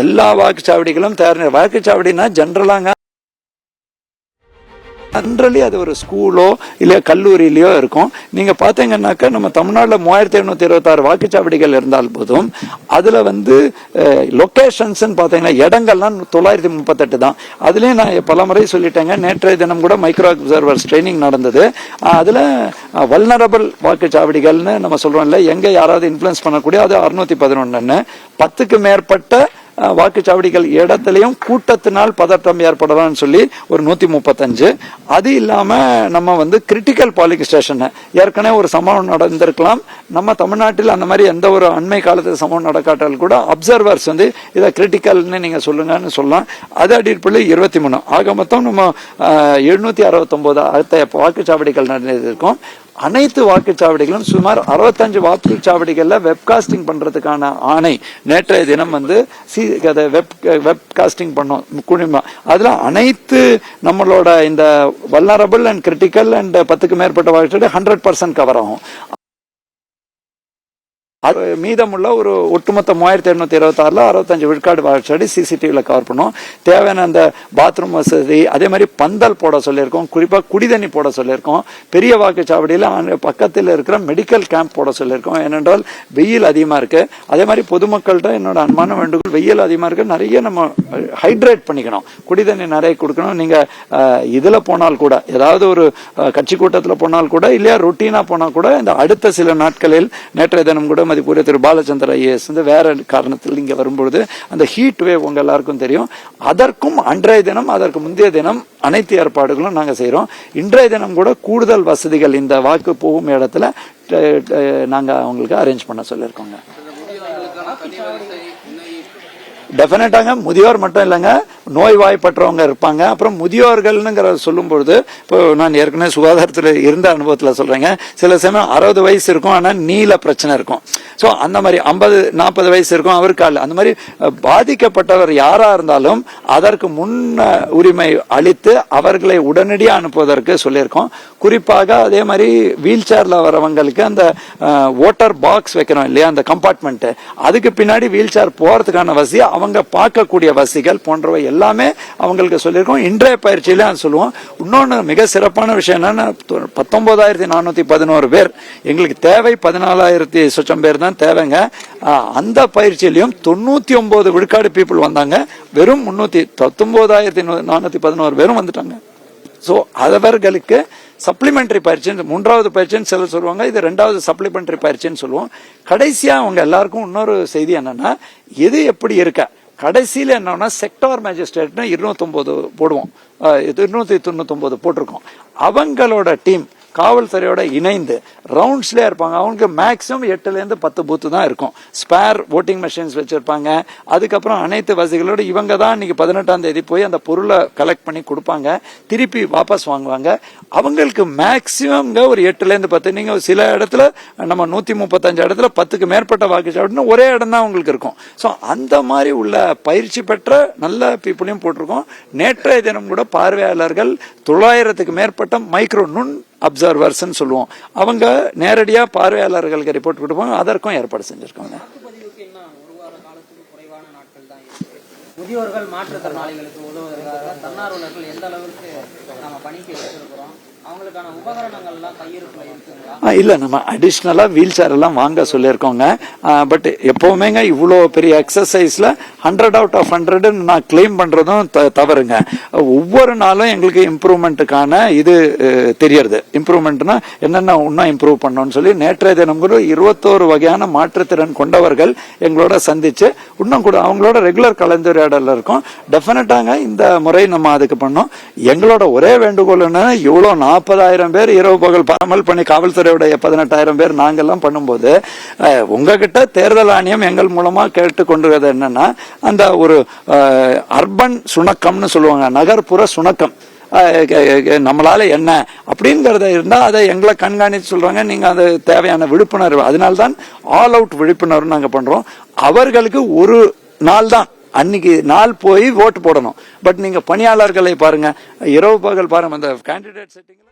எல்லா வாக்குச்சாவடிகளும் தயார். வாக்குச்சாவடினா ஜென்ரலாங்க ஜென்ரலி அது ஒரு ஸ்கூலோ இல்ல கல்லூரியிலயோ இருக்கும். நீங்க பாத்தீங்கன்னாக்கா நம்ம தமிழ்நாட்டில் 3726 வாக்குச்சாவடிகள் இருந்தால் போதும் அதுல லொகேஷன்ஸ் பாத்தீங்கன்னா இடங்கள்லாம் 938 தான். அதுலயும் நான் பல முறை சொல்லிட்டேங்க. நேற்றைய தினம் கூட மைக்ரோ அப்சர்வர்ஸ் ட்ரைனிங் நடந்தது. அதுல வல்னரபிள் வாக்குச்சாவடிகள்னு நம்ம சொல்றோம்ல, எங்க யாராவது இன்ஃபுளுன்ஸ் பண்ணக்கூடிய அது 611. 10க்கு மேற்பட்ட வாக்குச்சாவடிகள் இடத்துலயும் கூட்டத்தினால் பதட்டம் ஏற்படலாம்னு சொல்லி ஒரு 135. அது இல்லாம நம்ம கிரிட்டிக்கல் பாலிங் ஸ்டேஷன் ஏற்கனவே ஒரு சம்பவம் நடந்திருக்கலாம். நம்ம தமிழ்நாட்டில் அந்த மாதிரி எந்த ஒரு அண்மை காலத்து சம்பவம் நடக்காட்டால் கூட அப்சர்வர்ஸ் இதை கிரிட்டிக்கல்னு நீங்க சொல்லுங்கன்னு சொல்லலாம். அது அடிப்படையில் 23. ஆக மொத்தம் நம்ம 769 வாக்குச்சாவடிகள் நடந்திருக்கும். அனைத்து வாக்குச்சாவடிகளும் சுமார் 65 வாக்குச்சாவடிகள்ல வெப்காஸ்டிங் பண்றதுக்கான ஆணை நேற்றைய தினம் வெப்காஸ்டிங் பண்ணோம். அதுல அனைத்து நம்மளோட இந்த வல்னரபிள் அண்ட் கிரிட்டிக்கல் அண்ட் 10க்கு மேற்பட்ட வாக்குச்சாவடி 100% கவர் ஆகும். மீதமுள்ள ஒரு ஒட்டுமொத்த 3826 65 விழுக்காடு வாக்குச்சாவடி சிசிடிவில கவர் பண்ணும். தேவையான அந்த பாத்ரூம் வசதி, அதே மாதிரி பந்தல் போட சொல்லியிருக்கோம். குறிப்பா குடிதண்ணி போட சொல்லியிருக்கோம். பெரிய வாக்குச்சாவடியில பக்கத்தில் இருக்கிற மெடிக்கல் கேம்ப் போட சொல்லியிருக்கோம். ஏனென்றால் வெயில் அதிகமா இருக்கு. அதே மாதிரி பொதுமக்கள்கிட்ட என்னோட அன்பான வேண்டுகோள், வெயில் அதிகமா இருக்கு, நிறைய நம்ம ஹைட்ரேட் பண்ணிக்கணும், குடிதண்ணி நிறைய கொடுக்கணும். நீங்க இதுல போனால் கூட, ஏதாவது ஒரு கட்சி கூட்டத்தில் போனால் கூட, இல்லையா ரொட்டீனா போனா கூட, இந்த அடுத்த சில நாட்களில் நேற்றைய தினம் கூட மதிப்புரிய திரு பாலச்சந்திர ஐஏஎஸ் வேற காரணத்தில் இங்க வரும்பொழுது அந்த ஹீட் வேவ் உங்க எல்லாருக்கும் தெரியும். அதற்கும் அன்றைய தினம் அதற்கு முந்தைய தினம் அனைத்து ஏற்பாடுகளும் நாங்க செய்யறோம். இன்றைய தினம் கூட கூடுதல் வசதிகள் இந்த வாக்கு போகும் இடத்துல நாங்க அவங்களுக்கு அரேஞ்ச் பண்ண சொல்லியிருக்கோங்க. டெஃபினட்டாங்க முதியோர் மட்டும் இல்லைங்க, நோய்வாய்ப்பற்றவங்க இருப்பாங்க. அப்புறம் முதியோர்கள்னுங்கிற சொல்லும் பொழுது, இப்போ நான் ஏற்கனவே சுகாதாரத்தில் இருந்த அனுபவத்தில் சொல்றேங்க, சில சமயம் 60 வயசு இருக்கும், ஆனால் நீல பிரச்சனை இருக்கும். ஸோ அந்த மாதிரி 50-40 வயசு இருக்கும், அவருக்கு அந்த மாதிரி பாதிக்கப்பட்டவர் யாரா இருந்தாலும் அதற்கு முன் உரிமை அளித்து அவர்களை உடனடியாக அனுப்புவதற்கு சொல்லியிருக்கோம். குறிப்பாக அதே மாதிரி வீல் சேர்ல வரவங்களுக்கு அந்த ஓட்டர் பாக்ஸ் வைக்கிறோம் இல்லையா, அந்த கம்பார்ட்மெண்ட், அதுக்கு பின்னாடி வீல் சேர் போறதுக்கான வசதி, அவங்க பார்க்கக்கூடிய வசதிகள் போன்றவை எல்லாமே அவங்களுக்கு சொல்லியிருக்கோம். இன்றைய பயிற்சியில சொல்லுவோம். இன்னொன்னு மிக சிறப்பான விஷயம் என்னன்னா, 19,411 பேர், எங்களுக்கு தேவை 14,000 சொச்சம் பேர் தான் தேவைங்க. அந்த பயிற்சியிலையும் 99 விழுக்காடு பீப்புள் வந்தாங்க. வெறும் 19,411 பேரும் வந்துட்டாங்க. சோ அவர்களுக்கு சப்ளிமெண்டரி பயிற்சி, 3வது பயிற்சின்னு சிலர் சொல்லுவாங்க, இது 2வது சப்ளிமெண்டரி பயிற்சின்னு சொல்லுவோம். கடைசியா அவங்க எல்லாருக்கும் இன்னொரு செய்தி என்னன்னா, எது எப்படி இருக்க கடைசியில என்னன்னா, செக்டார் மேஜிஸ்ட்ரேட் 209 போடுவோம், 299 போட்டிருக்கோம். அவங்களோட டீம் காவல்துறையோட இணைந்து ரவுண்ட்ஸ்லயே இருப்பாங்க. அவங்களுக்கு மேக்சிமம் 8லேருந்து 10 பூத்து தான் இருக்கும். ஸ்பேர் ஓட்டிங் மெஷின்ஸ் வச்சிருப்பாங்க. அதுக்கப்புறம் அனைத்து வசதிகளோட இவங்க தான் இன்னைக்கு 18ஆம் தேதி போய் அந்த பொருளை கலெக்ட் பண்ணி கொடுப்பாங்க, திருப்பி வாபஸ் வாங்குவாங்க. அவங்களுக்கு மேக்சிமம் ஒரு 8லேருந்து 10. நீங்க சில இடத்துல நம்ம 135 இடத்துல 10க்கு மேற்பட்ட வாக்குச்சாவடின்னு ஒரே இடம் தான் உங்களுக்கு இருக்கும். ஸோ அந்த மாதிரி உள்ள பயிற்சி பெற்ற நல்ல பீப்புளையும் போட்டிருக்கோம். நேற்றைய தினம் கூட பார்வையாளர்கள் 900க்கு மேற்பட்ட மைக்ரோ நுண் அப்சர்வர்ஸ் சொல்லுவோம், அவங்க நேரடியா பார்வையாளர்களுக்கு ரிப்போர்ட் கொடுப்பாங்க. அதற்கும் ஏற்பாடு செஞ்சிருக்காங்க. முதியோர்கள் மாற்றுத்திறனாளிகளுக்கு உதவுவதற்காக தன்னார்வலர்கள் எந்த அளவுக்கு நம்ம பணிக்கு வச்சிருக்கிறோம், அவங்களுக்கான உபகரணங்கள்லாம் கையிருப்புல இருக்குங்களா? இல்ல, நம்ம அடிஷ்னலா வீல் சேர் எல்லாம் வாங்க சொல்லியிருக்கோங்க. பட் எப்பவுமேங்க இவ்வளோ பெரிய எக்ஸசைஸ்ல 100 out of 100 நான் கிளைம் பண்றதும் தவறுங்க. ஒவ்வொரு நாளும் எங்களுக்கு இம்ப்ரூவ்மெண்ட்டுக்கான இது தெரியறது. இம்ப்ரூவ்மெண்ட்னா என்னென்ன இன்னும் இம்ப்ரூவ் பண்ணணும்னு சொல்லி நேற்றைய தினம் கூட 21 வகையான மாற்றுத்திறன் கொண்டவர்கள் எங்களோட சந்திச்சு இன்னும் கூட அவங்களோட ரெகுலர் கலந்துரையாடல் இருக்கும். டெஃபினட்டாங்க இந்த முறை நம்ம அதுக்கு பண்ணோம். எங்களோட ஒரே வேண்டுகோள் என்னன்னா, இவ்வளோ 40,000 பேர் இரவு பகல் பராமல் பண்ணி காவல்துறையுடைய 18,000 பேர் நாங்கெல்லாம் பண்ணும்போது, உங்ககிட்ட தேர்தல் ஆணையம் எங்கள் மூலமா கேட்டுக்கொண்டிருக்கிறது என்னன்னா, அந்த ஒரு அர்பன் சுணக்கம்னு சொல்லுவாங்க, நகர்ப்புற சுணக்கம், நம்மளால என்ன அப்படிங்கறத இருந்தா அதை எங்களை கண்காணித்து சொல்றாங்க. நீங்க அது தேவையான விழிப்புணர்வு, அதனால்தான் ஆல் அவுட் விழிப்புணர்வு நாங்க பண்றோம். அவர்களுக்கு ஒரு நாள் தான் அன்னைக்கு நாள் போய் ஓட்டு போடணும். பட் நீங்க பணியாளர்களை பாருங்க, இரவு பகல் பாருங்க, அந்த கேண்டிடேட் செட்டிங்